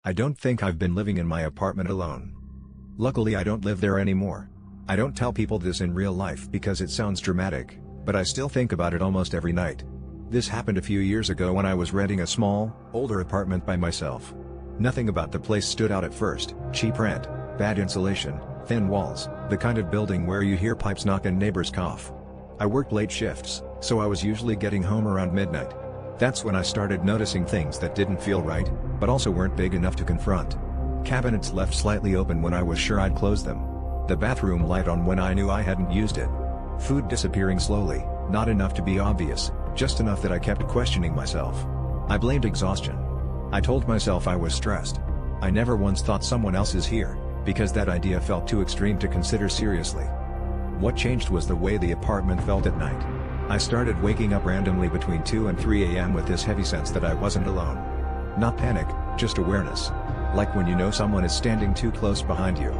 I don't think I've been living in my apartment alone. Luckily I don't live there anymore. I don't tell people this in real life because it sounds dramatic, but I still think about it almost every night. This happened a few years ago when I was renting a small, older apartment by myself. Nothing about the place stood out at first: cheap rent, bad insulation, thin walls, the kind of building where you hear pipes knock and neighbors cough. I worked late shifts, so I was usually getting home around midnight. That's when I started noticing things that didn't feel right, but also weren't big enough to confront. Cabinets left slightly open when I was sure I'd closed them. The bathroom light on when I knew I hadn't used it. Food disappearing slowly, not enough to be obvious, just enough that I kept questioning myself. I blamed exhaustion. I told myself I was stressed. I never once thought someone else is here, because that idea felt too extreme to consider seriously. What changed was the way the apartment felt at night. I started waking up randomly between 2 and 3 a.m. with this heavy sense that I wasn't alone. Not panic, just awareness. Like when you know someone is standing too close behind you.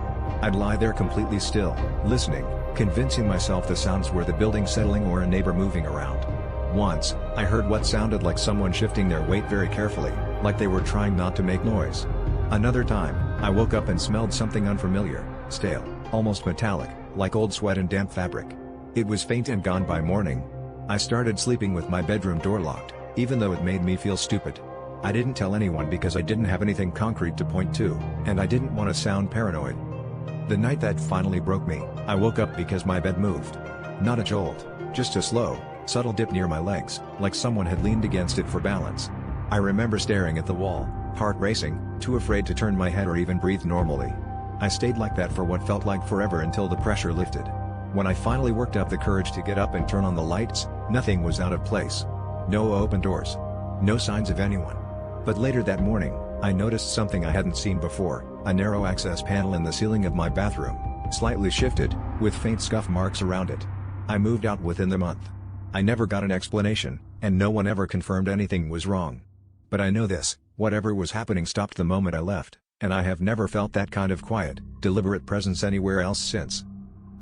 I'd lie there completely still, listening, convincing myself the sounds were the building settling or a neighbor moving around. Once, I heard what sounded like someone shifting their weight very carefully, like they were trying not to make noise. Another time, I woke up and smelled something unfamiliar, stale, almost metallic, like old sweat and damp fabric. It was faint and gone by morning. I started sleeping with my bedroom door locked, even though it made me feel stupid. I didn't tell anyone because I didn't have anything concrete to point to, and I didn't want to sound paranoid. The night that finally broke me, I woke up because my bed moved. Not a jolt, just a slow, subtle dip near my legs, like someone had leaned against it for balance. I remember staring at the wall, heart racing, too afraid to turn my head or even breathe normally. I stayed like that for what felt like forever until the pressure lifted. When I finally worked up the courage to get up and turn on the lights, nothing was out of place. No open doors. No signs of anyone. But later that morning, I noticed something I hadn't seen before: a narrow access panel in the ceiling of my bathroom, slightly shifted, with faint scuff marks around it. I moved out within the month. I never got an explanation, and no one ever confirmed anything was wrong. But I know this: whatever was happening stopped the moment I left, and I have never felt that kind of quiet, deliberate presence anywhere else since.